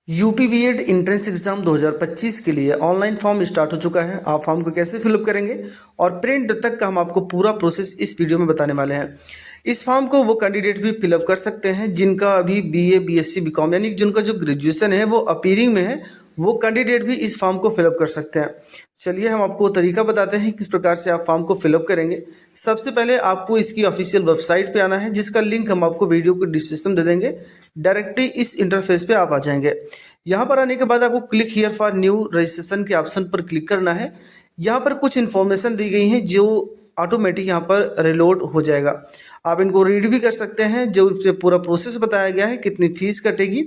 UP BEd entrance exam 2025 के लिए online form start हो चुका है। आप फॉर्म को कैसे फिलअप करेंगे और प्रिंट तक का हम आपको पूरा प्रोसेस इस वीडियो में बताने वाले हैं। इस फॉर्म को वो कैंडिडेट भी फिलअप कर सकते हैं जिनका अभी बीए बीएससी बीकॉम यानी कि जिनका जो ग्रेजुएशन है वो अपीयरिंग में है, वो कैंडिडेट भी इस फॉर्म को फिलअप कर सकते हैं। चलिए हम आपको तरीका बताते हैं किस प्रकार से आप फॉर्म को फिलअप करेंगे। सबसे पहले आपको इसकी ऑफिशियल वेबसाइट पे आना है, जिसका लिंक हम आपको वीडियो को डिस्क्रिप्शन में दे देंगे। डायरेक्टली इस इंटरफेस पे आप आ जाएंगे। यहाँ पर आने के बाद आपको click here for new registration के ऑप्शन पर क्लिक करना है। यहाँ पर कुछ इन्फॉर्मेशन दी गई हैं जो ऑटोमेटिक यहाँ पर रिलोड हो जाएगा। आप इनको रीड भी कर सकते हैं। जो पूरा प्रोसेस बताया गया है, कितनी फीस कटेगी,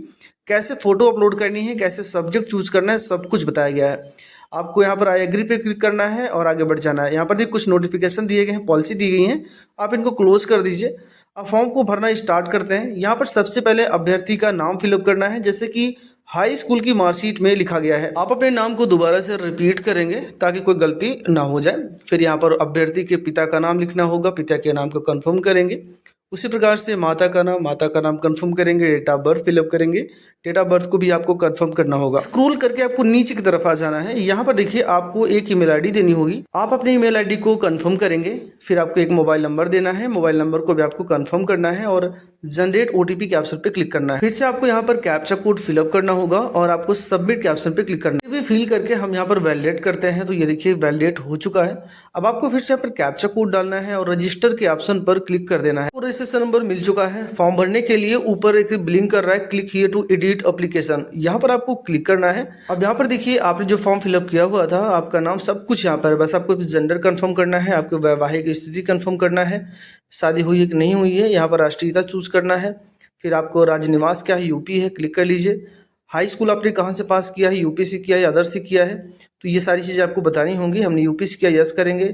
कैसे फ़ोटो अपलोड करनी है, कैसे सब्जेक्ट चूज करना है, सब कुछ बताया गया है। आपको यहाँ पर आई एग्री पे क्लिक करना है और आगे बढ़ जाना है। यहाँ पर भी कुछ नोटिफिकेशन दिए गए हैं, पॉलिसी दी गई हैं, आप इनको क्लोज कर दीजिए। अब फॉर्म को भरना स्टार्ट करते हैं। यहाँ पर सबसे पहले अभ्यर्थी का नाम फिलअप करना है, जैसे कि हाई स्कूल की मार्कशीट में लिखा गया है। आप अपने नाम को दोबारा से रिपीट करेंगे ताकि कोई गलती ना हो जाए। फिर यहाँ पर अभ्यर्थी के पिता का नाम लिखना होगा, पिता के नाम को कंफर्म करेंगे। उसी प्रकार से माता का नाम कंफर्म करेंगे। डेट ऑफ बर्थ फिलअप करेंगे, डेट ऑफ बर्थ को भी आपको कंफर्म करना होगा। स्क्रॉल करके आपको नीचे की तरफ आ जाना है। यहाँ पर देखिए आपको एक ईमेल आईडी देनी होगी। आप अपने ईमेल आईडी को कंफर्म करेंगे। फिर आपको एक मोबाइल नंबर देना है, मोबाइल नंबर को भी आपको कंफर्म करना है और जनरेट ओटीपी के ऑप्शन पे क्लिक करना है। फिर से आपको यहाँ पर कैप्चा कोड फिलअप करना होगा और आपको सबमिट के ऑप्शन पे क्लिक करना है। फिल करके हम यहाँ पर वैलिडेट करते हैं, तो ये देखिए वैलिडेट हो चुका है। अब आपको फिर से यहाँ पर कैप्चा कोड डालना है और रजिस्टर के ऑप्शन पर क्लिक कर देना है। रजिस्ट्रेशन नंबर मिल चुका है। फॉर्म भरने के लिए ऊपर एक ब्लिंक कर रहा है, click here to edit application, यहाँ पर आपको क्लिक करना है। अब यहाँ पर देखिए आपने जो फॉर्म फिलअप किया हुआ था, आपका नाम सब कुछ यहाँ पर है। बस आपको जेंडर कंफर्म करना है, आपको वैवाहिक स्थिति कंफर्म करना है, शादी हुई है कि नहीं हुई है, यहाँ पर राष्ट्रीयता चूज करना है। फिर आपको राज्य निवास क्या है, यूपी है, क्लिक कर लीजिए। हाई स्कूल आपने कहाँ से पास किया है, यूपी से किया है, अदर से किया है, तो ये सारी चीज़ें आपको बतानी होंगी। हमने यूपी से किया, यस करेंगे।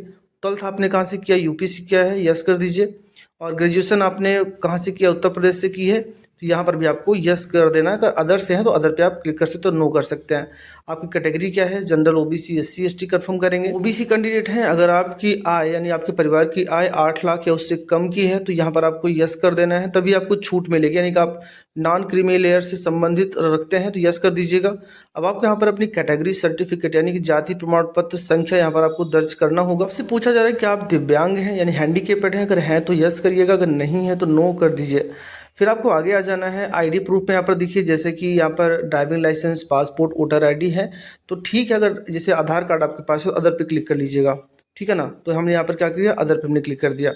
12th आपने कहाँ से किया, यूपी से किया है, यस कर दीजिए। और ग्रेजुएशन आपने कहाँ से किया, उत्तर प्रदेश से की है, तो यहाँ पर भी आपको यस कर देना है। अगर अदर से है तो अदर पे आप क्लिक कर सकते हो, नो कर सकते हैं। आपकी कैटेगरी क्या है, general, OBC, SC ST confirm करेंगे। ओबीसी कैंडिडेट हैं, अगर आपकी आय यानी आपके परिवार की आय 8 लाख या उससे कम की है तो यहाँ पर आपको यस कर देना है, तभी आपको छूट मिलेगी। यानी कि आप नॉन क्रीमी लेयर से संबंधित रखते हैं तो यस कर दीजिएगा। अब आपको यहाँ पर अपनी कैटेगरी सर्टिफिकेट यानी कि जाति प्रमाण पत्र संख्या यहाँ पर आपको दर्ज करना होगा। आपसे पूछा जा रहा है कि आप दिव्यांग हैं यानी हैंडीकेप्ड हैं, अगर हैं तो यस करिएगा, अगर नहीं है तो नो कर दीजिए। फिर आपको आगे आ जाना है। आईडी प्रूफ में यहाँ पर देखिए, जैसे कि यहाँ पर driving licence, passport, voter ID है तो ठीक है। अगर जैसे आधार कार्ड आपके पास है, अदर पे क्लिक कर लीजिएगा, ठीक है ना। तो हमने यहाँ पर क्या किया, अदर पे हमने क्लिक कर दिया।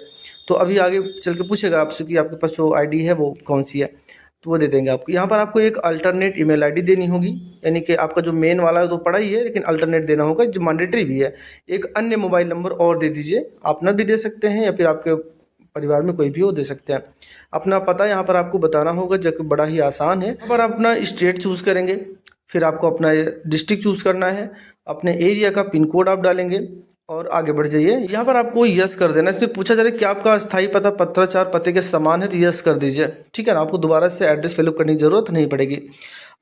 तो अभी आगे चल के पूछेगा आपसे कि आपके पास जो आईडी है वो कौन सी है, तो वो दे देंगे आपको। यहाँ पर आपको एक अल्टरनेट ईमेल आईडी देनी होगी, यानी कि आपका जो मेन वाला है तो पड़ा ही है, लेकिन अल्टरनेट देना होगा जो मैंडेटरी भी है। एक अन्य मोबाइल नंबर और दे दीजिए, अपना भी दे सकते हैं या फिर आपके परिवार में कोई भी हो दे सकते हैं। अपना पता यहाँ पर आपको बताना होगा, जो कि बड़ा ही आसान है। यहाँ पर अपना स्टेट चूज़ करेंगे, फिर आपको अपना डिस्ट्रिक्ट चूज़ करना है, अपने एरिया का पिन कोड आप डालेंगे और आगे बढ़ जाइए। यहाँ पर आपको यस कर देना है। इसमें पूछा जा रहा है कि आपका स्थायी पता पत्राचार पते के समान है, तो यस कर दीजिए, ठीक है ना। आपको दोबारा से एड्रेस फिलअप करने की जरूरत नहीं पड़ेगी।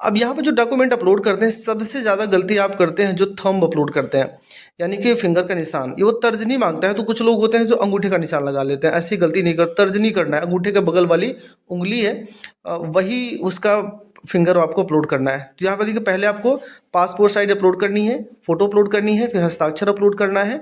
अब यहाँ पर जो डॉक्यूमेंट अपलोड करते हैं, सबसे ज़्यादा गलती आप करते हैं जो थंब अपलोड करते हैं, यानी कि फिंगर का निशान। ये वो तर्जनी मांगता है, तो कुछ लोग होते हैं जो अंगूठे का निशान लगा लेते हैं। ऐसी गलती नहीं कर, तर्जनी करना है। अंगूठे के बगल वाली उंगली है, वही उसका फिंगर आपको अपलोड करना है। तो यहाँ पर देखिए, पहले आपको पासपोर्ट साइज अपलोड करनी है, फोटो अपलोड करनी है, फिर हस्ताक्षर अपलोड करना है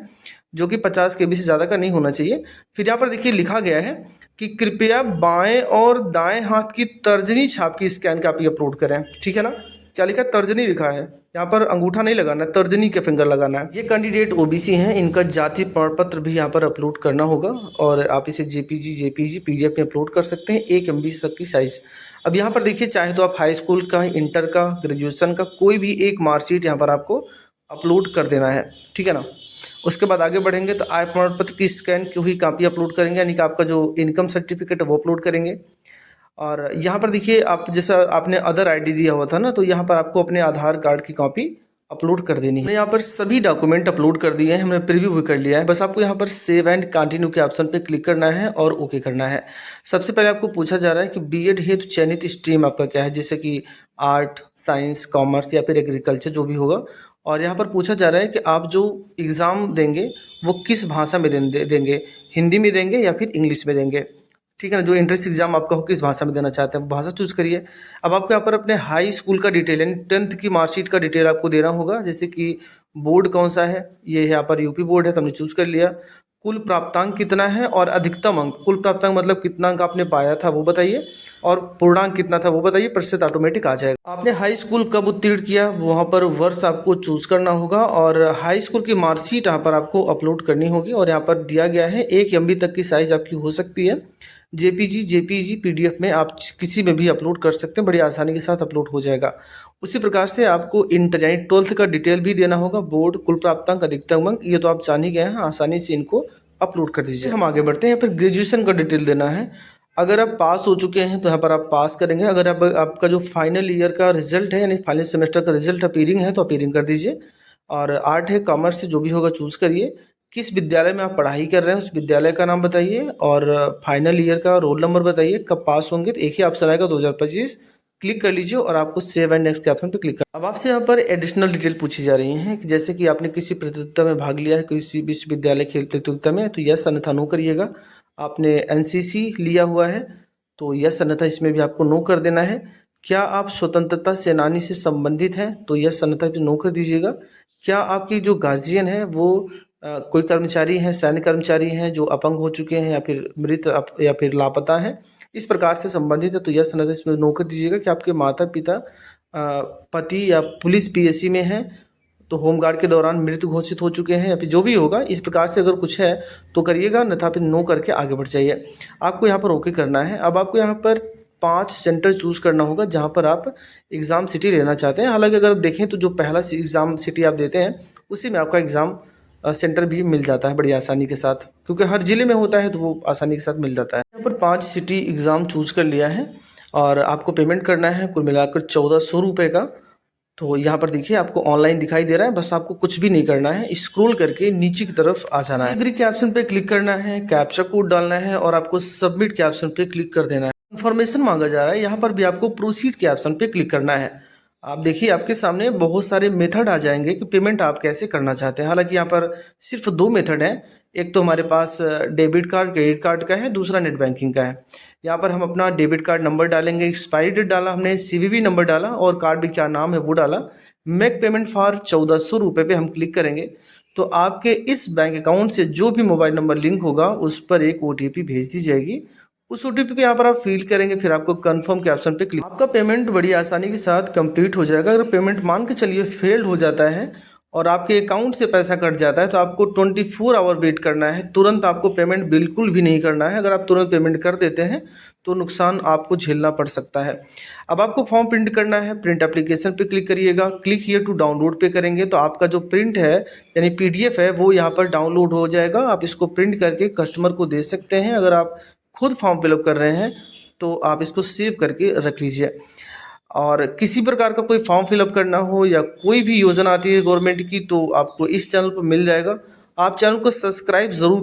जो कि 50 KB से ज़्यादा का नहीं होना चाहिए। फिर यहाँ पर देखिए लिखा गया है कि कृपया बाएं और दाएं हाथ की तर्जनी छाप की स्कैन कॉपी अपलोड करें, ठीक है ना। क्या लिखा है, तर्जनी लिखा है। यहाँ पर अंगूठा नहीं लगाना है, तर्जनी के फिंगर लगाना है। ये कैंडिडेट ओबीसी हैं, इनका जाति प्रमाण पत्र भी यहाँ पर अपलोड करना होगा और आप इसे जेपीजी पीडीएफ में अपलोड कर सकते हैं, 1 MB तक की साइज। अब यहाँ पर देखिए, चाहे तो आप हाई स्कूल का, इंटर का, ग्रेजुएशन का कोई भी एक मार्कशीट यहाँ पर आपको अपलोड कर देना है, ठीक है ना। उसके बाद आगे बढ़ेंगे तो आय प्रमाण पत्र की स्कैन की हुई कॉपी अपलोड करेंगे, यानी कि आपका जो इनकम सर्टिफिकेट है वो अपलोड करेंगे। और यहाँ पर देखिए, आप जैसा आपने अदर आईडी दिया हुआ था ना, तो यहाँ पर आपको अपने आधार कार्ड की कॉपी अपलोड कर देनी है। यहाँ पर सभी डॉक्यूमेंट अपलोड कर दिए हैं, हमने प्रीव्यू भी कर लिया है। बस आपको यहाँ पर सेव एंड कंटिन्यू के ऑप्शन पे क्लिक करना है और ओके करना है। सबसे पहले आपको पूछा जा रहा है कि बीएड हेतु चयनित स्ट्रीम आपका क्या है, जैसे कि आर्ट, साइंस, कॉमर्स या फिर एग्रीकल्चर जो भी होगा। और यहाँ पर पूछा जा रहा है कि आप जो एग्ज़ाम देंगे वो किस भाषा में देंगे, हिंदी में देंगे या फिर इंग्लिश में देंगे, ठीक है ना, जो एंट्रेंस एग्जाम आपका हो किस भाषा में देना चाहते हैं भाषा चूज करिए। अब आपको यहाँ पर अपने हाई स्कूल का डिटेल यानी 10th की मार्कशीट का डिटेल आपको देना होगा, जैसे कि बोर्ड कौन सा है, ये यहाँ पर यूपी बोर्ड है तो हमने चूज कर लिया। कुल प्राप्तांक कितना है और अधिकतम अंक, कुल प्राप्तांक मतलब कितना अंक आपने पाया था वो बताइए, और पूर्णांक कितना था वो बताइए, प्रतिशत ऑटोमेटिक आ जाएगा। आपने हाई स्कूल कब उत्तीर्ण किया वहाँ पर वर्ष आपको चूज करना होगा, और हाई स्कूल की मार्कशीट यहाँ पर आपको अपलोड करनी होगी। और यहाँ पर दिया गया है 1 MB तक की साइज आपकी हो सकती है, JPG PDF में आप किसी में भी अपलोड कर सकते हैं, बड़ी आसानी के साथ अपलोड हो जाएगा। उसी प्रकार से आपको इंटर यानी 12th का डिटेल भी देना होगा, बोर्ड, कुल प्राप्तांक, अधिकतम अंक, ये तो आप जान ही गए हैं, आसानी से इनको अपलोड कर दीजिए। हम आगे बढ़ते हैं, यहाँ पर ग्रेजुएशन का डिटेल देना है। अगर आप पास हो चुके हैं तो यहाँ पर आप पास करेंगे। अगर आपका जो फाइनल ईयर का रिजल्ट है यानी फाइनल सेमेस्टर का रिजल्ट अपीयरिंग है तो अपीयरिंग कर दीजिए। और आर्ट है, कॉमर्स से जो भी होगा चूज करिए। किस विद्यालय में आप पढ़ाई कर रहे हैं उस विद्यालय का नाम बताइए, और फाइनल ईयर का रोल नंबर बताइए, कब पास होंगे, तो एक ही ऑप्शन आएगा 2025। क्लिक कर लीजिए और आपको सेव एंड नेक्स्ट के ऑप्शन पर क्लिक कर। अब आपसे यहाँ पर एडिशनल डिटेल पूछी जा रही है कि जैसे कि आपने किसी प्रतियोगिता में भाग लिया है, किसी विश्वविद्यालय खेल प्रतियोगिता में, तो यस अन्यथा नो करिएगा। आपने NCC लिया हुआ है तो यस अन्यथा इसमें भी आपको नो कर देना है। क्या आप स्वतंत्रता सेनानी से संबंधित हैं तो यस अन्यथा भी नो कर दीजिएगा। क्या आपकी जो गार्जियन है वो कोई कर्मचारी हैं, सैन्य कर्मचारी हैं जो अपंग हो चुके हैं या फिर मृत या फिर लापता हैं, इस प्रकार से संबंधित है तो यस अन्यथा इसमें नो कर दीजिएगा। कि आपके माता पिता पति या पुलिस PSC में हैं तो होमगार्ड के दौरान मृत घोषित हो चुके हैं या फिर जो भी होगा, इस प्रकार से अगर कुछ है तो करिएगा, अन्यथा फिर नो करके आगे बढ़ जाइए। आपको यहाँ पर ओके करना है। अब आपको यहाँ पर 5 सेंटर चूज करना होगा जहाँ पर आप एग्ज़ाम सिटी लेना चाहते हैं। हालांकि अगर देखें तो जो पहला एग्ज़ाम सिटी आप देते हैं उसी में आपका एग्ज़ाम सेंटर भी मिल जाता है बड़ी आसानी के साथ, क्योंकि हर ज़िले में होता है तो वो आसानी के साथ मिल जाता है। यहाँ पर 5 सिटी एग्ज़ाम चूज कर लिया है और आपको पेमेंट करना है कुल मिलाकर 1400 रुपये का। तो यहाँ पर देखिए आपको ऑनलाइन दिखाई दे रहा है, बस आपको कुछ भी नहीं करना है, स्क्रॉल करके नीचे की तरफ आ जाना है। एग्री के ऑप्शन पे क्लिक करना है, कैप्चा कोड डालना है और आपको सबमिट के ऑप्शन पे क्लिक कर देना है। इन्फॉर्मेशन मांगा जा रहा है, यहाँ पर भी आपको प्रोसीड के ऑप्शन पे क्लिक करना है। आप देखिए आपके सामने बहुत सारे मेथड आ जाएंगे कि पेमेंट आप कैसे करना चाहते हैं। हालांकि यहाँ पर सिर्फ 2 मेथड हैं, एक तो हमारे पास डेबिट कार्ड क्रेडिट कार्ड का है, दूसरा नेट बैंकिंग का है। यहाँ पर हम अपना डेबिट कार्ड नंबर डालेंगे, एक्सपायरी डेट डाला हमने, CVV नंबर डाला और कार्ड भी क्या नाम है वो डाला। मेक पेमेंट फॉर 1400 रुपये पे हम क्लिक करेंगे तो आपके इस बैंक अकाउंट से जो भी मोबाइल नंबर लिंक होगा उस पर एक OTP भेज दी जाएगी। उस OTP को यहाँ पर आप फिल करेंगे, फिर आपको कंफर्म के ऑप्शन पे क्लिक, आपका पेमेंट बड़ी आसानी के साथ कंप्लीट हो जाएगा। अगर पेमेंट मान के चलिए फेल्ड हो जाता है और आपके अकाउंट से पैसा कट जाता है तो आपको 24 आवर वेट करना है, तुरंत आपको पेमेंट बिल्कुल भी नहीं करना है। अगर आप तुरंत पेमेंट कर देते हैं तो नुकसान आपको झेलना पड़ सकता है। अब आपको फॉर्म प्रिंट करना है, प्रिंट एप्लीकेशन पे क्लिक करिएगा, क्लिक हियर टू डाउनलोड पे करेंगे तो आपका जो प्रिंट है यानी PDF है वो यहाँ पर डाउनलोड हो जाएगा। आप इसको प्रिंट करके कस्टमर को दे सकते हैं। अगर आप खुद फॉर्म फिलअप कर रहे हैं तो आप इसको सेव करके रख लीजिए। और किसी प्रकार का कोई फॉर्म फिलअप करना हो या कोई भी योजना आती है गवर्नमेंट की तो आपको इस चैनल पर मिल जाएगा। आप चैनल को सब्सक्राइब ज़रूर